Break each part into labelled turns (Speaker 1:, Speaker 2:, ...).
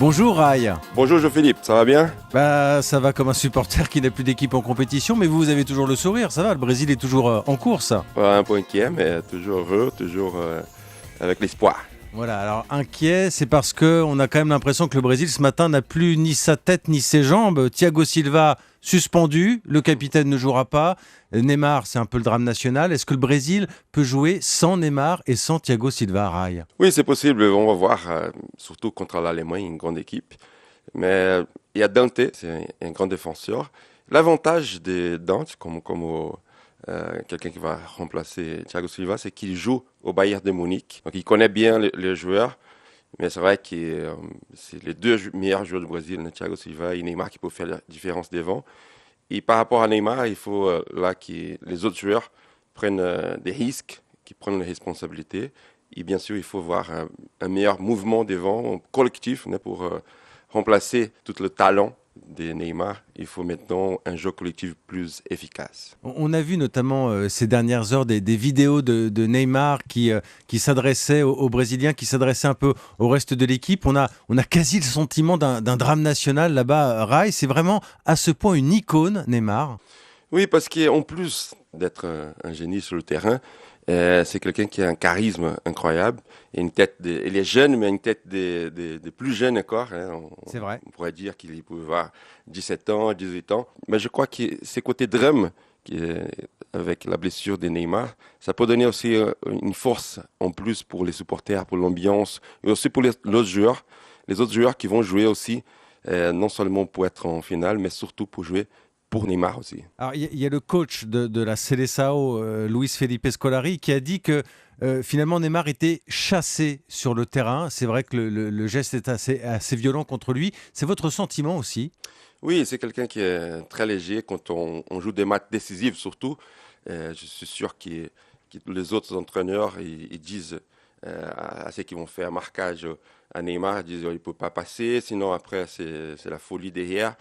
Speaker 1: Bonjour Rai.
Speaker 2: Bonjour Jean-Philippe, ça va bien?
Speaker 1: Ça va comme un supporter qui n'a plus d'équipe en compétition, mais vous avez toujours le sourire, ça va, le Brésil est toujours en course.
Speaker 2: Un peu inquiet, mais toujours heureux, toujours avec l'espoir.
Speaker 1: Voilà, alors inquiet, c'est parce qu'on a quand même l'impression que le Brésil ce matin n'a plus ni sa tête ni ses jambes. Thiago Silva suspendu, le capitaine ne jouera pas. Neymar, c'est un peu le drame national. Est-ce que le Brésil peut jouer sans Neymar et sans Thiago Silva, Rai?
Speaker 2: Oui, c'est possible, on va voir, surtout contre l'Allemagne, une grande équipe. Mais il y a Dante, c'est un grand défenseur. L'avantage de Dante, comme quelqu'un qui va remplacer Thiago Silva, c'est qu'il joue au Bayern de Munich. Donc il connaît bien les joueurs. Mais c'est vrai que c'est les deux meilleurs joueurs du Brésil, Thiago Silva et Neymar, qui peuvent faire la différence devant. Et par rapport à Neymar, il faut là que les autres joueurs prennent des risques, qu'ils prennent les responsabilités. Et bien sûr, il faut voir un meilleur mouvement devant, collectif, pour remplacer tout le talent de Neymar. Il faut maintenant un jeu collectif plus efficace.
Speaker 1: On a vu notamment ces dernières heures des vidéos de Neymar qui s'adressait aux Brésiliens, qui s'adressait un peu au reste de l'équipe. On a quasi le sentiment d'un drame national là-bas, Rai. C'est vraiment à ce point une icône, Neymar.
Speaker 2: Oui, parce qu'en plus d'être un génie sur le terrain, c'est quelqu'un qui a un charisme incroyable. Et il est jeune, mais une tête des plus jeunes encore.
Speaker 1: C'est vrai.
Speaker 2: On pourrait dire qu'il pouvait avoir 17 ans, 18 ans. Mais je crois que ces côtés drame, avec la blessure de Neymar, ça peut donner aussi une force en plus pour les supporters, pour l'ambiance, et aussi pour les autres joueurs qui vont jouer aussi, non seulement pour être en finale, mais surtout pour jouer pour Neymar aussi.
Speaker 1: Alors, il y a le coach de la Seleção, Luis Felipe Scolari, qui a dit que finalement Neymar était chassé sur le terrain. C'est vrai que le geste est assez violent contre lui. C'est votre sentiment aussi?
Speaker 2: Oui, c'est quelqu'un qui est très léger quand on joue des matchs décisifs surtout. Je suis sûr que les autres entraîneurs ils disent à ceux qui vont faire marquage à Neymar, ils disent qu'il ne peut pas passer, sinon après c'est la folie derrière.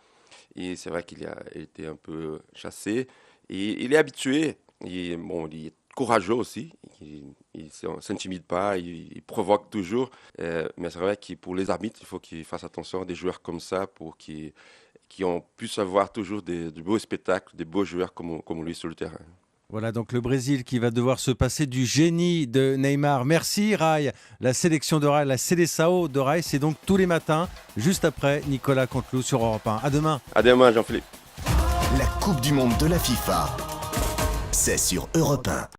Speaker 2: Et c'est vrai qu'il a été un peu chassé. Et il est habitué. Il est courageux aussi. Il ne s'intimide pas. Il provoque toujours. Mais c'est vrai que pour les arbitres, il faut qu'ils fassent attention à des joueurs comme ça pour qu'ils puissent avoir toujours du beau spectacle, des beaux joueurs comme lui sur le terrain.
Speaker 1: Voilà donc le Brésil qui va devoir se passer du génie de Neymar. Merci Rai. La sélection de Rai, la Seleção de Rai, c'est donc tous les matins, juste après Nicolas Canteloup sur Europe 1. À demain.
Speaker 2: À demain, Jean-Philippe.
Speaker 3: La Coupe du Monde de la FIFA, c'est sur Europe 1.